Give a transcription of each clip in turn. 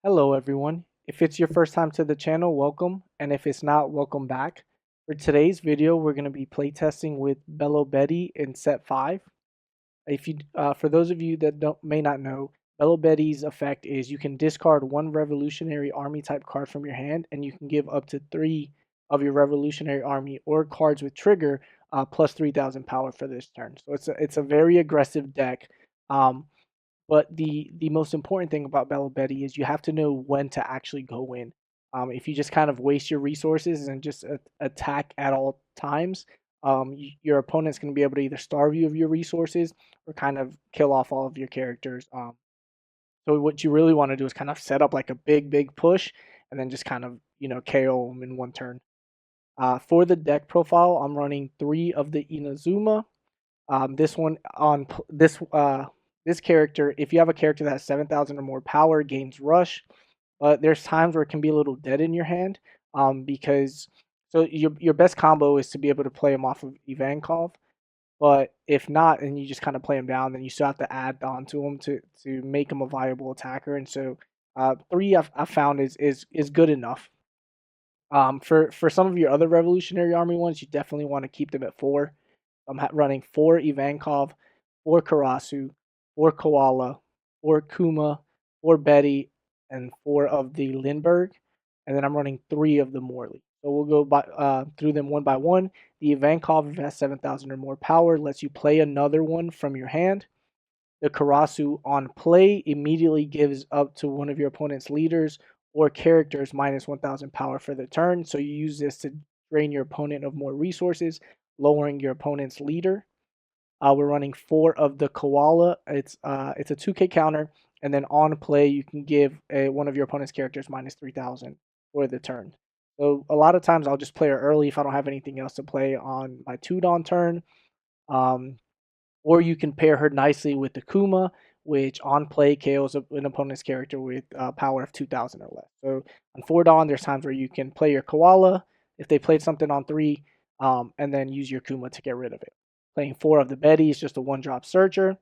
Hello everyone. If it's your first time to the channel, welcome, and if it's not, welcome back. For today's video, we're going to be playtesting with Belo Betty in set 5. For those of you that may not know, Belo Betty's effect is you can discard one Revolutionary Army type card from your hand, and you can give up to 3 of your Revolutionary Army or cards with trigger plus 3,000 power for this turn. So it's a very aggressive deck. Um, but the most important thing about Belo Betty is you have to know when to actually go in. If you just kind of waste your resources and just attack at all times, your opponent's going to be able to either starve you of your resources or kind of kill off all of your characters. So what you really want to do is kind of set up like a big push and then just kind of KO them in one turn. For the deck profile, I'm running 3 of the Inazuma. This one on this character, if you have a character that has 7,000 or more power, gains rush. But there's times where it can be a little dead in your hand, because your best combo is to be able to play him off of Ivankov. But if not, and you just kind of play him down, then you still have to add on to him to make him a viable attacker. And so 3 I've found is good enough. For some of your other Revolutionary Army ones, you definitely want to keep them at 4. I'm running 4 Ivankov, 4 Karasu, 4 Koala, 4 Kuma, 4 Betty, and 4 of the Lindbergh. And then I'm running 3 of the Morley. So we'll go through them one by one. The Ivankov, if it has 7,000 or more power, lets you play another one from your hand. The Karasu on play immediately gives up to one of your opponent's leaders or characters minus 1,000 power for the turn. So you use this to drain your opponent of more resources, lowering your opponent's leader. We're running 4 of the Koala. It's a 2K counter, and then on play you can give one of your opponent's characters minus 3,000 for the turn. So a lot of times I'll just play her early if I don't have anything else to play on my 2 Dawn turn. Um, or you can pair her nicely with the Kuma, which on play KOs an opponent's character with power of 2,000 or less. So on 4 Dawn, there's times where you can play your Koala if they played something on 3, and then use your Kuma to get rid of it. Playing 4 of the Betty is just a 1-drop searcher.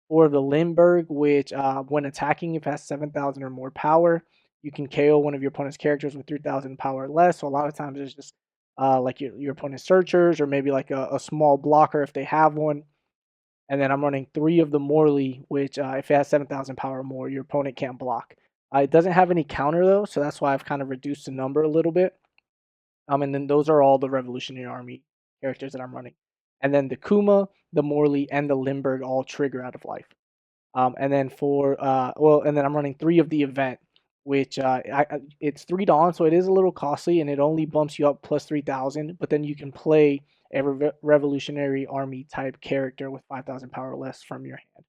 4 of the Lindbergh, which when attacking, if it has 7,000 or more power, you can KO one of your opponent's characters with 3,000 power or less. So a lot of times it's just like your opponent's searchers or maybe like a small blocker if they have one. And then I'm running 3 of the Morley, which if it has 7,000 power or more, your opponent can't block. It doesn't have any counter though, so that's why I've kind of reduced the number a little bit. And then those are all the Revolutionary Army characters that I'm running. And then the Kuma, the Morley, and the Lindbergh all trigger out of life. And then and then I'm running 3 of the event, which it's 3 Dawn, so it is a little costly, and it only bumps you up plus 3,000. But then you can play a Revolutionary Army type character with 5,000 power or less from your hand.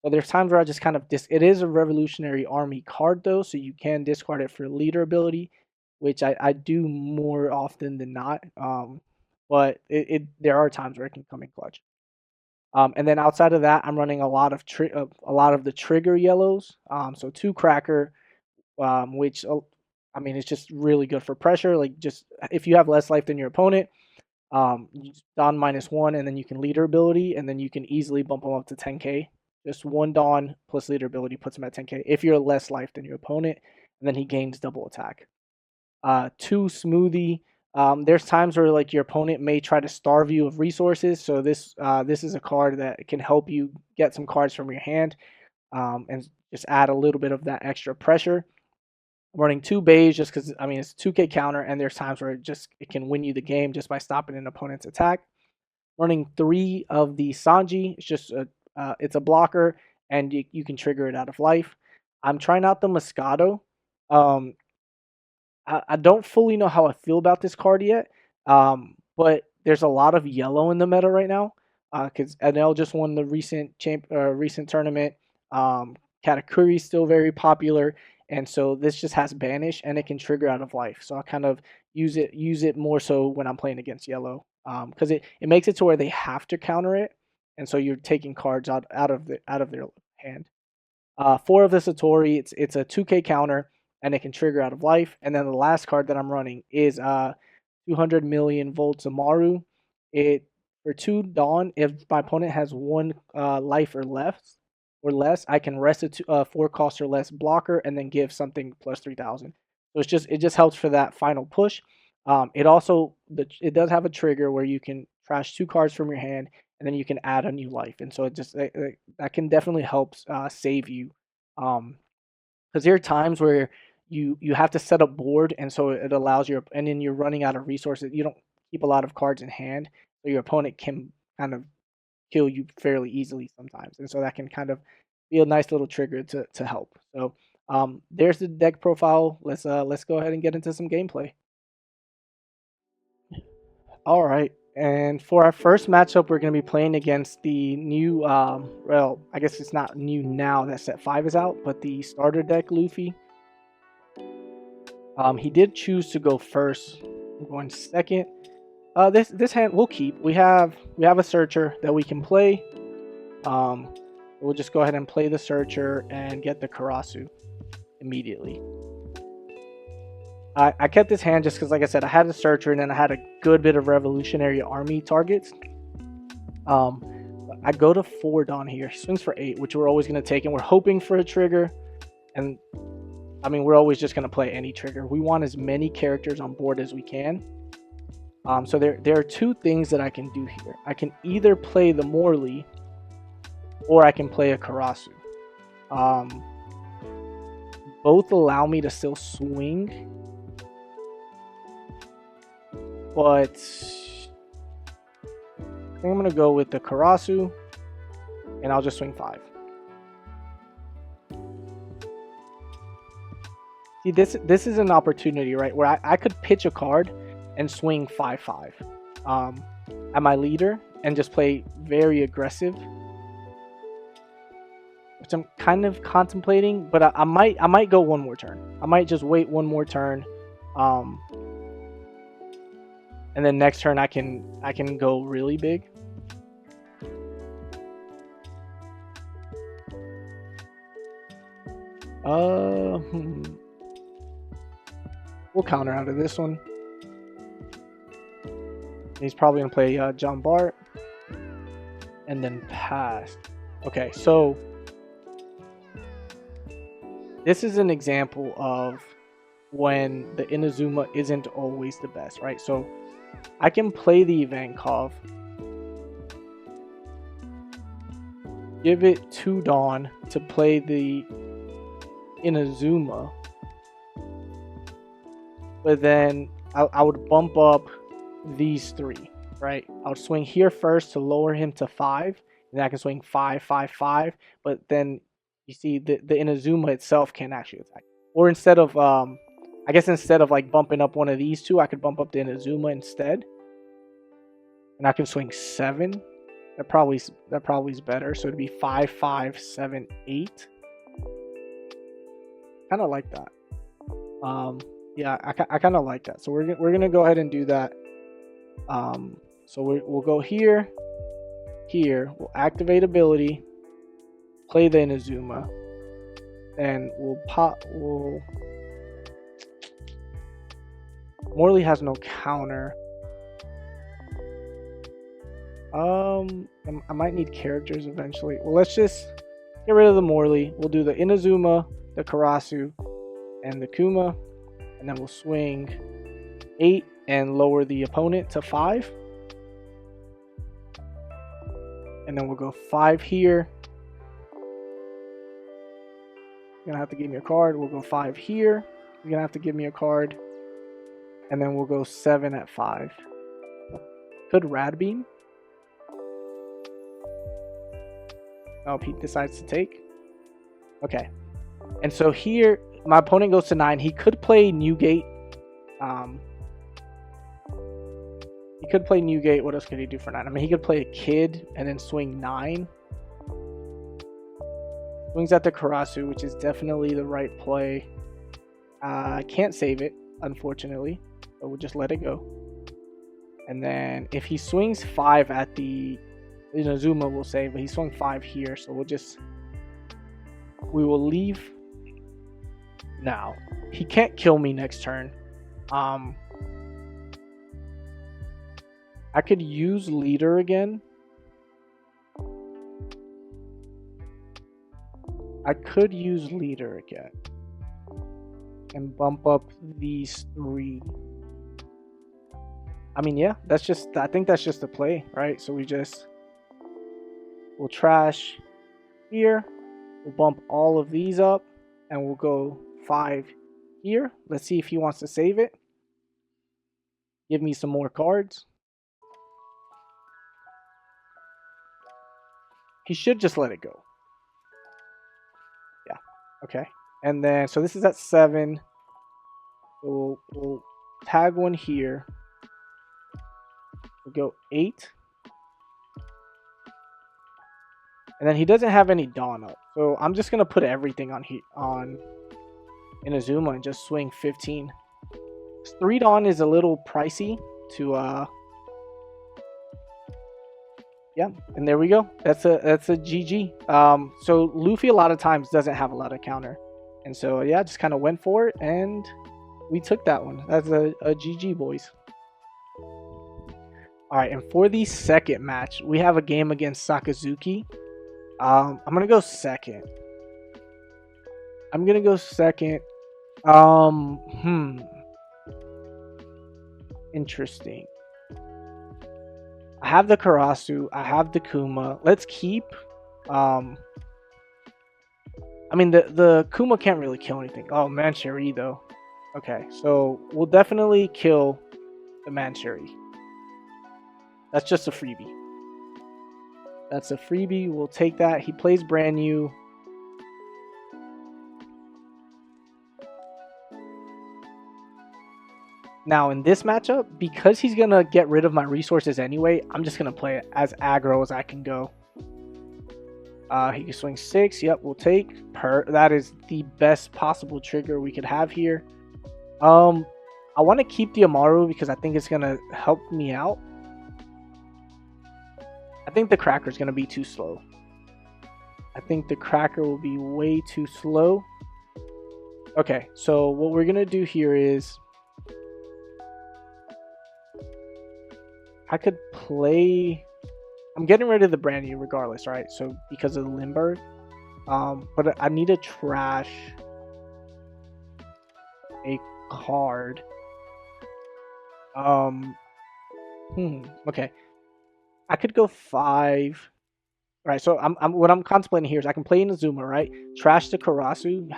So there's times where I just kind of it is a Revolutionary Army card though, so you can discard it for leader ability, which I do more often than not. But there are times where it can come in clutch. And then outside of that, I'm running a lot of the trigger yellows. So 2 Cracker, which I mean, it's just really good for pressure. Like just if you have less life than your opponent, you Dawn -1, and then you can leader ability, and then you can easily bump them up to 10k. Just 1 Dawn plus leader ability puts him at 10k if you're less life than your opponent, and then he gains double attack. 2 Smoothie. There's times where like your opponent may try to starve you of resources, so this is a card that can help you get some cards from your hand, and just add a little bit of that extra pressure. I'm running 2 Beige just because I mean it's 2K counter, and there's times where it can win you the game just by stopping an opponent's attack. Running 3 of the Sanji. It's a blocker, and you can trigger it out of life. I'm trying out the Moscato. Um, I don't fully know how I feel about this card yet, but there's a lot of yellow in the meta right now because Enel just won the recent tournament. Katakuri is still very popular, and so this just has banish and it can trigger out of life. So I kind of use it more so when I'm playing against yellow because it makes it to where they have to counter it, and so you're taking cards out of their hand. 4 of the Satori, it's a 2K counter, and it can trigger out of life. And then the last card that I'm running is 200 million volts Amaru. It for 2 Dawn, if my opponent has 1 life or less, or less, I can rest it to 4 cost or less blocker and then give something plus 3,000. So it just helps for that final push. It also it does have a trigger where you can trash 2 cards from your hand and then you can add a new life, and so that can definitely help save you. Because there are times where you have to set up board, and so it allows your and then you're running out of resources. You don't keep a lot of cards in hand, so your opponent can kind of kill you fairly easily sometimes, and so that can kind of be a nice little trigger to help. So there's the deck profile. Let's go ahead and get into some gameplay. All right. And for our first matchup, we're going to be playing against the new, well, I guess it's not new now that set 5 is out, but the starter deck Luffy. He did choose to go first. I'm going second. This hand we'll keep. We have a searcher that we can play. We'll just go ahead and play the searcher and get the Karasu immediately. I kept this hand just because, like I said, I had a searcher and then I had a good bit of revolutionary army targets. I go to 4 Dawn here. He swings for 8, which we're always going to take, and we're hoping for a trigger. And I mean, we're always just going to play any trigger. We want as many characters on board as we can. So there are 2 things that I can do here. I can either play the Morley, or I can play a Karasu. Both allow me to still swing, but I think I'm going to go with the Karasu, and I'll just swing 5. See, this is an opportunity, right, where I could pitch a card and swing 5/5 at my leader and just play very aggressive, which I'm kind of contemplating, but I might go one more turn. I might just wait one more turn, and then next turn I can go really big. We'll counter out of this one. He's probably gonna play John Bart and then pass. Okay, so this is an example of when the Inazuma isn't always the best, right? So I can play the Ivankov, give it 2 Dawn to play the Inazuma, but then I would bump up these 3, right? I would swing here first to lower him to 5, and then I can swing 5, 5, 5, but then you see the Inazuma itself can't actually attack. Or instead of I guess instead of like bumping up one of these 2, I could bump up the Inazuma instead, and I can swing 7. That probably is better. So it'd be 5, 5, 7, 8. Kind of like that. Yeah, I kind of like that. So we're gonna go ahead and do that. So we'll go here. We'll activate ability, play the Inazuma, and we'll Morley has no counter. I might need characters eventually. Well, let's just get rid of the Morley. We'll do the Inazuma, the Karasu, and the Kuma, and then we'll swing 8 and lower the opponent to 5. And then we'll go 5 here. You're gonna have to give me a card. We'll go 5 here. You're gonna have to give me a card. And then we'll go 7 at 5. Could Rad Beam? Oh, Pete decides to take. Okay. And so here, my opponent goes to 9. He could play Newgate. He could play Newgate. What else could he do for 9? I mean, he could play a Kid and then swing 9. Swings at the Karasu, which is definitely the right play. I can't save it, unfortunately. So we'll just let it go. And then if he swings 5 at the Inazuma, we'll save. But he swung 5 here, so we will leave now. He can't kill me next turn. I could use leader again. I could use leader again and bump up these 3. I mean, yeah, I think that's just the play, right? So we'll trash here, we'll bump all of these up, and we'll go 5 here. Let's see if he wants to save it. Give me some more cards. He should just let it go. Yeah, okay. And then, so this is at 7. We'll tag 1 here. We'll go 8. And then he doesn't have any Dawn up. So I'm just going to put everything on Inazuma and just swing 15. 3 Dawn is a little pricey to yeah, and there we go. That's a GG. So Luffy a lot of times doesn't have a lot of counter. And so yeah, just kind of went for it and we took that one. That's a GG, boys. All right, and for the second match, we have a game against Sakazuki. I'm gonna go second. Interesting. I have the Karasu. I have the Kuma. Let's keep. I mean, the Kuma can't really kill anything. Oh, Mancheri though. Okay, so we'll definitely kill the Mancheri. That's just a freebie. That's a freebie. We'll take that. He plays brand new. Now, in this matchup, because he's going to get rid of my resources anyway, I'm just going to play it as aggro as I can go. He can swing 6. Yep, we'll take. That is the best possible trigger we could have here. I want to keep the Amaru because I think it's going to help me out. I think the Cracker is going to be too slow. I think the Cracker will be way too slow. Okay, so what we're going to do here is I could play. I'm getting rid of the brand new regardless, right? So because of the Limburg. But I need to trash a card. Okay. I could go 5. Right, so what I'm contemplating here is I can play Inazuma, right? Trash the Karasu,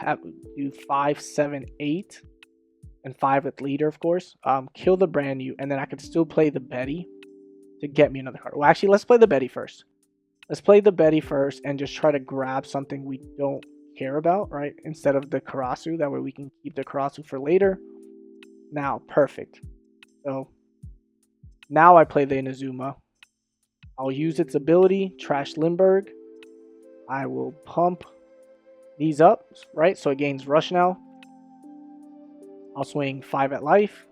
do 5, 7, 8, and 5 with leader, of course. Kill the brand new, and then I could still play the Betty to get me another card. Well, actually, let's play the Betty first. Let's play the Betty first and just try to grab something we don't care about, right? Instead of the Karasu, that way we can keep the Karasu for later. Now, perfect. So now I play the Inazuma. I'll use its ability, trash Limburg. I will pump these up, right? So it gains rush now. I'll swing 5 at life.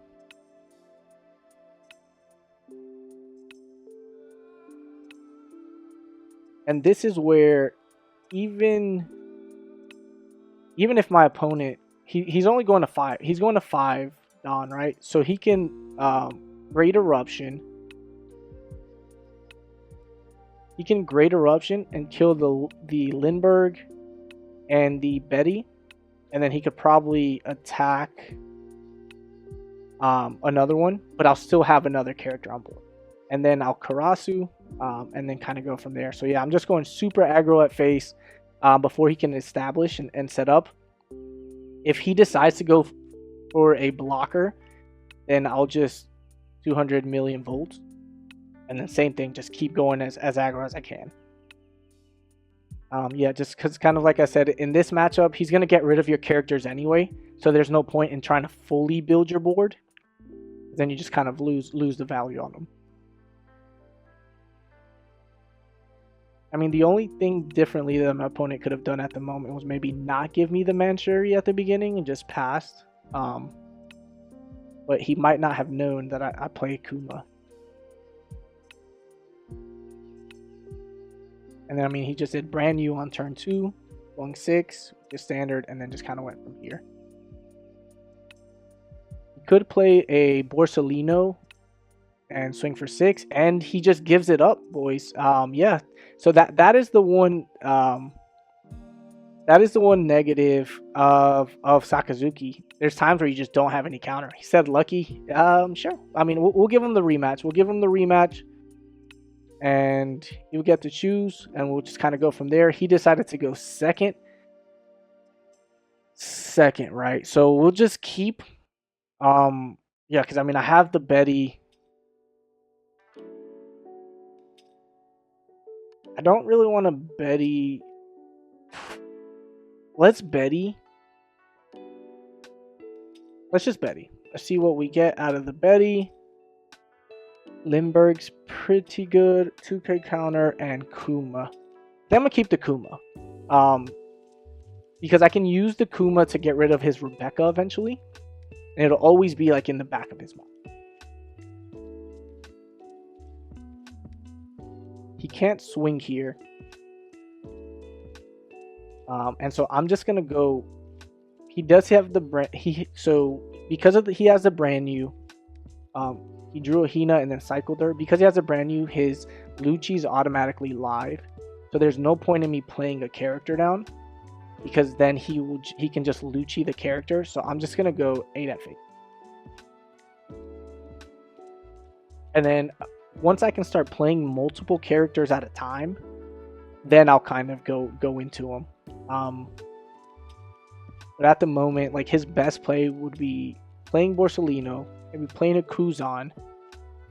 And this is where even if my opponent, he's only going to 5. He's going to 5 Dawn, right? So he can Great Eruption. He can Great Eruption and kill the Limburg and the Betty. And then he could probably attack another one. But I'll still have another character on board. And then I'll Karasu and then kind of go from there. So yeah, I'm just going super aggro at face before he can establish and set up. If he decides to go for a blocker, then I'll just 200 million volts. And then same thing, just keep going as aggro as I can. Yeah, just because kind of like I said, in this matchup, he's going to get rid of your characters anyway. So there's no point in trying to fully build your board. Then you just kind of lose the value on them. I mean, the only thing differently that my opponent could have done at the moment was maybe not give me the Manchuri at the beginning and just passed. But he might not have known that I play Kuma. And then, I mean, he just did brand new on turn 2, going 6, just standard, and then just kind of went from here. He could play a Borsalino and swing for 6, and he just gives it up, boys. Yeah, so that is the one That is the one negative of Sakazuki. There's times where you just don't have any counter. He said lucky. Sure. I mean, we'll give him the rematch. We'll give him the rematch, and he'll get to choose, and we'll just kind of go from there. He decided to go second. Second, right? So we'll just keep. Yeah, because I mean, I have the Betty. I don't really want to Betty. Let's Betty. Let's just Betty. Let's see what we get out of the Betty. Lindbergh's pretty good. 2K counter and Kuma. Then I'm gonna keep the Kuma. Because I can use the Kuma to get rid of his Rebecca eventually. And it'll always be like in the back of his mind. He can't swing here. And so I'm just gonna go. He does have the brand. Because of he has a brand new. He drew a Hina and then cycled her. Because he has a brand new, his Lucci's automatically live. So there's no point in me playing a character down, because then he can just Lucci the character. So I'm just gonna go 8F8. And then once I can start playing multiple characters at a time, then I'll kind of go into them. But at the moment, like, his best play would be playing Borsellino, maybe playing a Kuzan,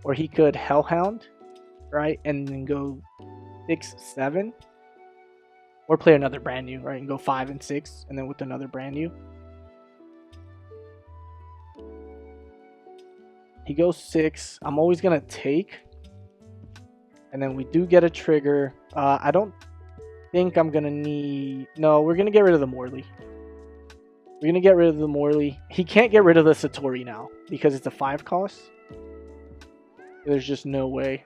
or he could Hellhound, right, and then go 6-7, or play another brand new, right, and go 5 and 6, and then with another brand new. He goes 6. I'm always gonna take, and then we do get a trigger. I don't think I'm gonna need. No, we're gonna get rid of the Morley. We're gonna get rid of the Morley. He can't get rid of the Satori now because it's a 5 cost. There's just no way.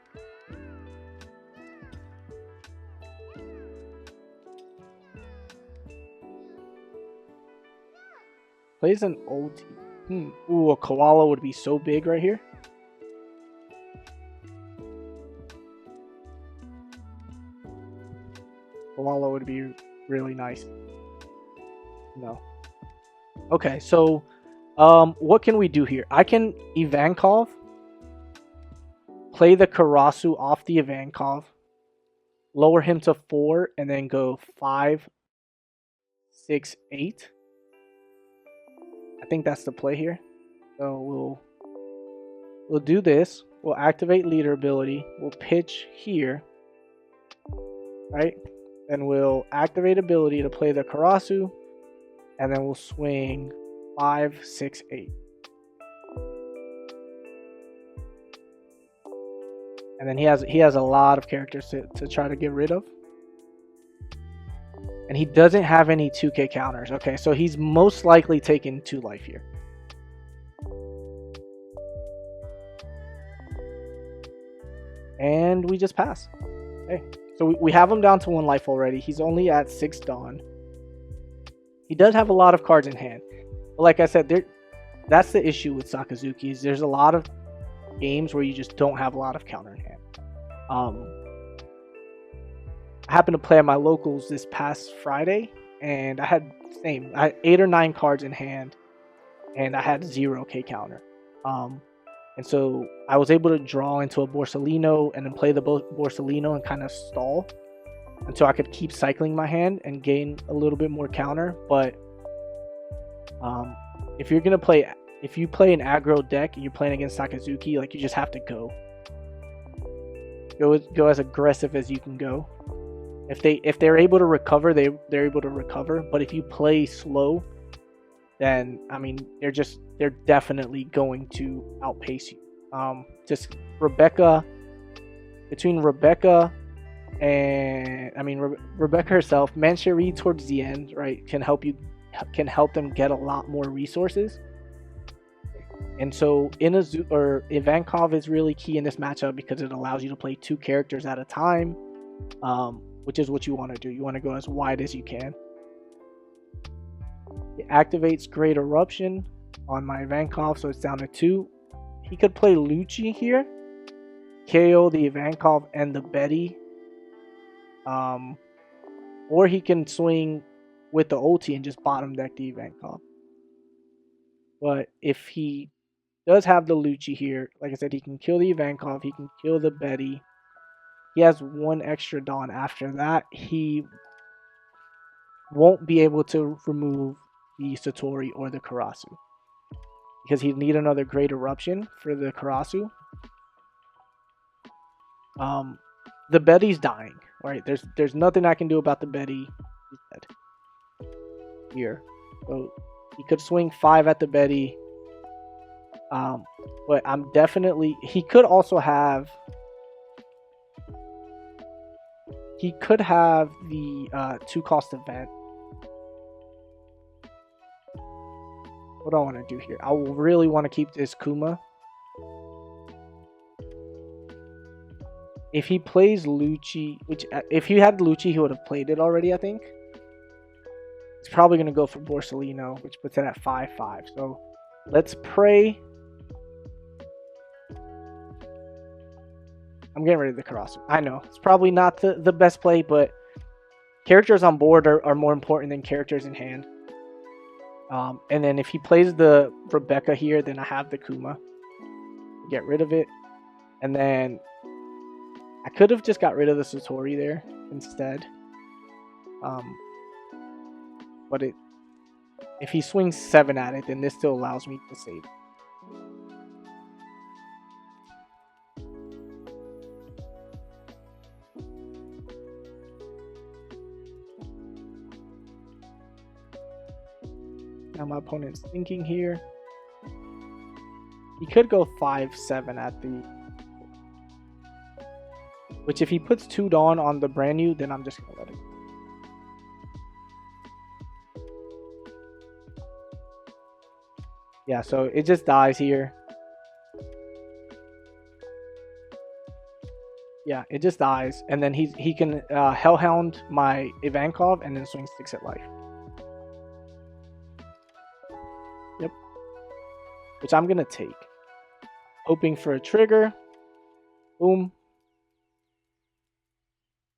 Plays an OT. Ooh, a koala would be so big right here. Koala would be really nice. No. Okay, so what can we do here? I can Ivankov, play the Karasu off the Ivankov, lower him to 4, and then go 5, 6, 8. I think that's the play here. So we'll do this. We'll activate leader ability. We'll pitch here, right? Then we'll activate ability to play the Karasu, and then we'll swing 5, 6, 8. And then he has a lot of characters to try to get rid of. And he doesn't have any 2K counters. Okay, so he's most likely taking 2 life here. And we just pass. Okay, so we have him down to 1 life already. He's only at 6 Dawn. He does have a lot of cards in hand. But like I said, that's the issue with Sakazuki, is there's a lot of games where you just don't have a lot of counter in hand. I happened to play at my locals this past Friday, and I had 8 or 9 cards in hand, and I had 0K counter. And so I was able to draw into a Borsellino and then play the Borsellino and kind of stall until I could keep cycling my hand and gain a little bit more counter. But if you play an aggro deck and you're playing against Sakazuki, like, you just have to go as aggressive as you can go. If they're able to recover, they're able to recover. But if you play slow, then I mean they're definitely going to outpace you. Just between Rebecca and Rebecca herself, Mancheri towards the end, right, can help them get a lot more resources. And so Ivankov is really key in this matchup because it allows you to play 2 characters at a time, which is what you want to do. You want to go as wide as you can. It activates Great Eruption on my Ivankov, so it's down to 2. He could play Lucci here, KO the Ivankov and the Betty, or he can swing with the ulti and just bottom deck the Ivankov. But if he does have the Lucci here, like I said, he can kill the Ivankov, he can kill the Betty. He has one extra Dawn. After that, he won't be able to remove the Satori or the Karasu. Because he'd need another Great Eruption for the Karasu. The Betty's dying, right? There's nothing I can do about the Betty. He's dead. Here. So he could swing 5 at the Betty. But I'm definitely... He could also have... He could have the 2-cost event. What do I want to do here? I really want to keep this Kuma. If he plays Lucci, which if he had Lucci, he would have played it already, I think. He's probably going to go for Borsellino, which puts it at 5-5. So let's pray. I'm getting rid of the Karasu. I know. It's probably not the best play, but characters on board are more important than characters in hand. And then if he plays the Rebecca here, then I have the Kuma. Get rid of it. And then I could have just got rid of the Satori there instead. But if he swings 7 at it, then this still allows me to save. Now my opponent's thinking here. He could go 5-7 at the... Which if he puts 2 Dawn on the brand new, then I'm just going to let it go. Yeah, so it just dies here. Yeah, it just dies. And then he can Hellhound my Ivankov and then swing 6 at life. Yep. Which I'm going to take. Hoping for a trigger. Boom.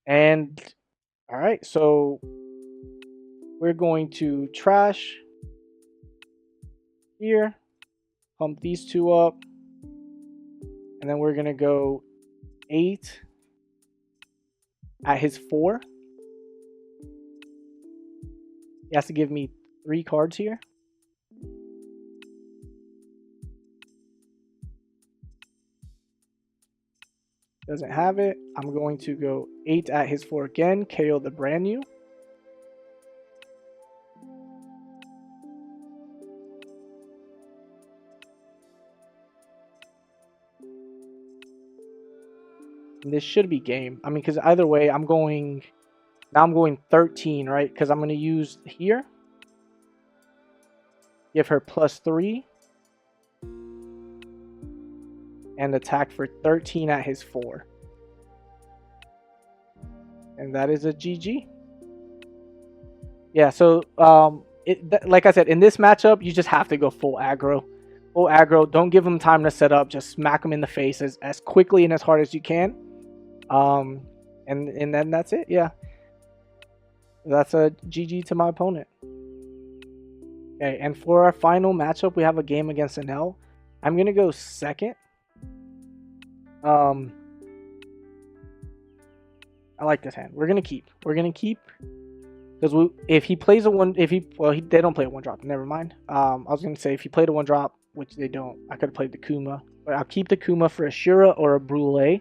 And, alright, so we're going to trash here. Pump these 2 up. And then we're going to go 8 at his 4. He has to give me 3 cards here. Doesn't have it. I'm going to go 8 at his 4 again. KO the brand new. And this should be game. I mean, because either way, I'm going 13, right? Because I'm going to use here. Give her +3. And attack for 13 at his 4. And that is a GG. Yeah, so like I said, in this matchup, you just have to go full aggro. Full aggro. Don't give him time to set up. Just smack him in the face as quickly and as hard as you can. And then that's it. Yeah. That's a GG to my opponent. Okay, and for our final matchup, we have a game against Enel. I'm going to go second. I like this hand. We're gonna keep because if he plays a one, they don't play a 1-drop. Never mind. I was gonna say if he played a 1-drop, which they don't, I could have played the Kuma, but I'll keep the Kuma for a Shura or a Brule.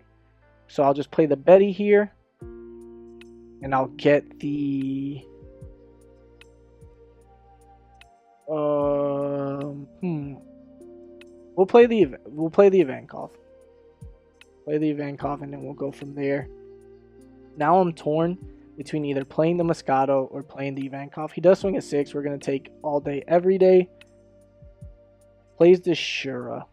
So I'll just play the Betty here, and I'll get the we'll play the Ivankov. Play the Ivankov, and then we'll go from there. Now I'm torn between either playing the Moscato or playing the Ivankov. He does swing a 6. We're going to take all day, every day. Plays the Shura.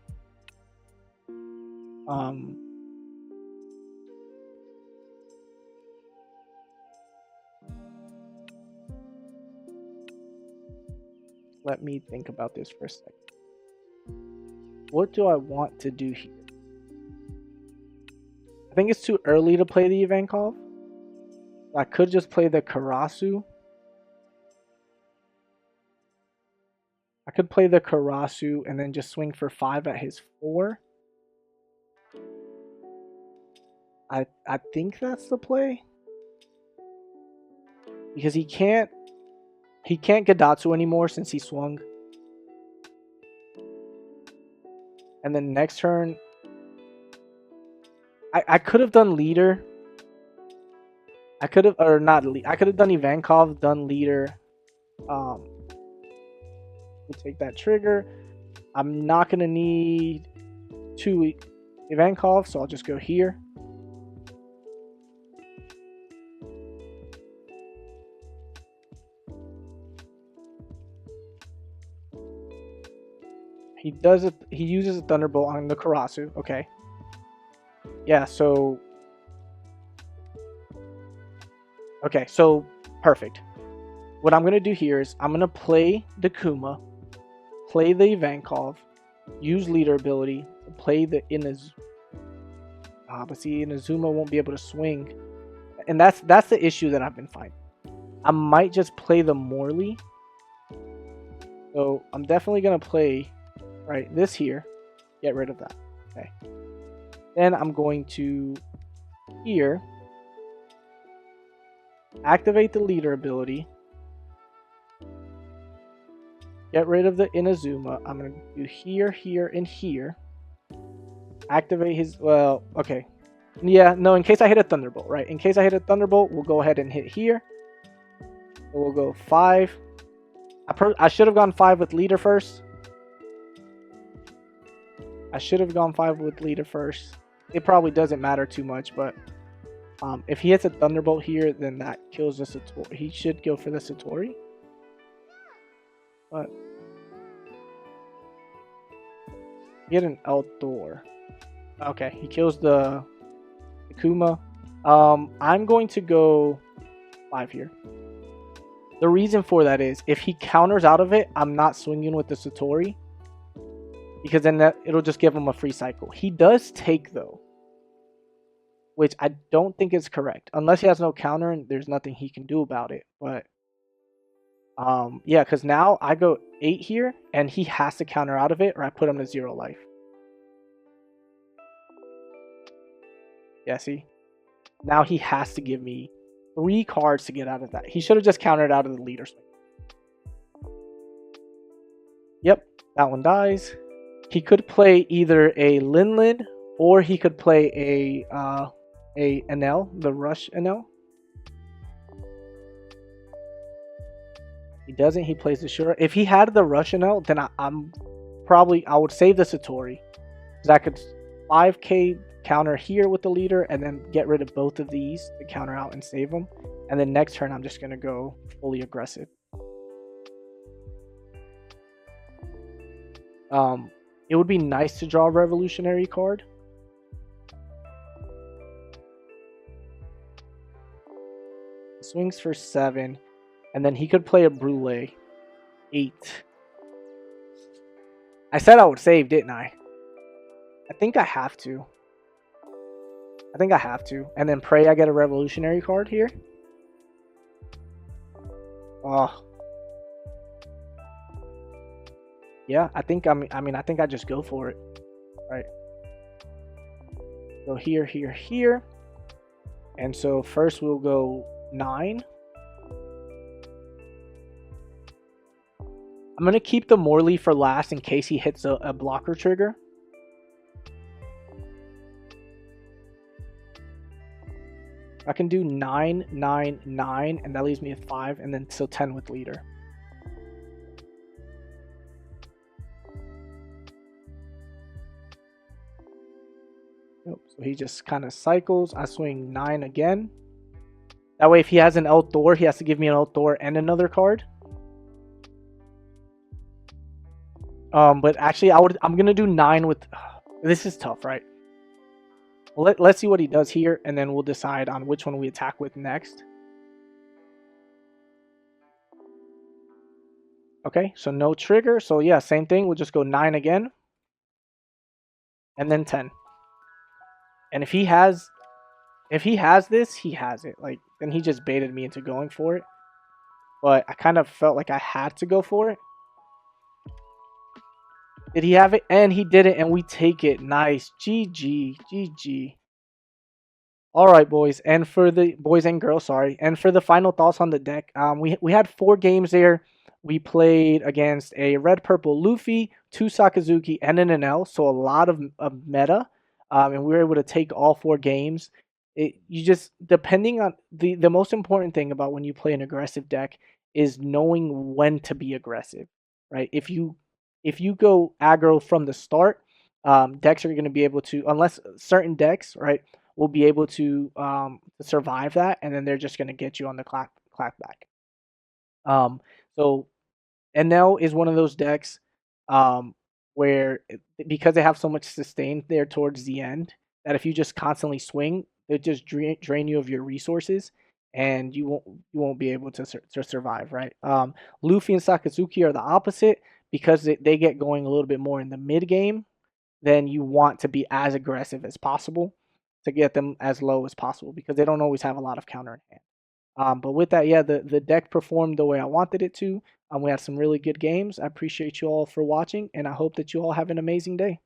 Let me think about this for a second. What do I want to do here? I think it's too early to play the Ivankov. I could just play the Karasu. I could play the Karasu and then just swing for 5 at his 4. I think that's the play. Because he can't Gadatsu anymore since he swung. And then next turn, I could have done leader. I could have, or not, I could have done Ivankov, done leader. We'll take that trigger. I'm not going to need 2 Ivankov, so I'll just go here. He does it. He uses a Thunderbolt on the Karasu. Okay. Yeah, so... Okay, so perfect. What I'm going to do here is I'm going to play the Kuma, play the Ivankov, use leader ability, play the Inazuma. But see, Inazuma won't be able to swing. And that's the issue that I've been finding. I might just play the Morley. So I'm definitely going to play, right, this here. Get rid of that. Okay. Then I'm going to here activate the leader ability. Get rid of the Inazuma. I'm going to do here, here, and here. Activate his... Well, okay. Yeah, no, in case I hit a Thunderbolt, right? In case I hit a Thunderbolt, we'll go ahead and hit here. So we'll go 5. I should have gone 5 with leader first. I should have gone 5 with leader first. It probably doesn't matter too much, but... if he hits a Thunderbolt here, then that kills the Satori. He should go for the Satori. But... get an outdoor. Okay, he kills the Kuma. I'm going to go 5 here. The reason for that is, if he counters out of it, I'm not swinging with the Satori. Because then it'll just give him a free cycle. He does take, though. Which I don't think is correct. Unless he has no counter and there's nothing he can do about it. But, yeah, because now I go 8 here, and he has to counter out of it, or I put him to 0 life. Yeah, see? Now he has to give me 3 cards to get out of that. He should have just countered out of the leader swing. Yep, that one dies. He could play either a Linlin, or he could play a Enel, the Rush Enel. He doesn't. He plays the Shura. If he had the Rush Enel, then I would save the Satori, because I could 5k counter here with the leader, and then get rid of both of these to counter out and save them. And then next turn, I'm just gonna go fully aggressive. It would be nice to draw a Revolutionary card. Swings for 7, and then he could play a Brule. 8. I said I would save, didn't I? I think I have to. And then pray I get a Revolutionary card here. Oh. Yeah, I think I just go for it. Right. Go here, here, here. And so first we'll go 9. I'm going to keep the Morley for last in case he hits a blocker trigger. I can do 9, 9, 9, and that leaves me with 5, and then still 10 with leader. Yep, so he just kind of cycles. I swing 9 again. That way, if he has an outdoor, he has to give me an outdoor and another card. But actually, I'm gonna do 9 with. This is tough, right? Well, let's see what he does here, and then we'll decide on which one we attack with next. Okay, so no trigger. So yeah, same thing. We'll just go 9 again. And then 10. And if he has this, he has it. Like, then he just baited me into going for it. But I kind of felt like I had to go for it. Did he have it? And he did it, and we take it. Nice. GG. GG. All right, boys, and for the boys and girls, sorry, and for the final thoughts on the deck, we had 4 games there. We played against a red purple Luffy, 2 Sakazuki, and an Enel, so a lot of meta, and we were able to take all 4 games. You just depending on the most important thing about when you play an aggressive deck is knowing when to be aggressive, right? If you go aggro from the start, decks are going to be able to, unless certain decks, right, will be able to survive that, and then they're just going to get you on the clap back. So Enel is one of those decks um, where because they have so much sustain there towards the end, that if you just constantly swing, it just drain you of your resources, and you won't be able to survive, right? Luffy and Sakazuki are the opposite because they get going a little bit more in the mid game. Then you want to be as aggressive as possible to get them as low as possible because they don't always have a lot of counter in hand. But with that, yeah, the deck performed the way I wanted it to. We had some really good games. I appreciate you all for watching, and I hope that you all have an amazing day.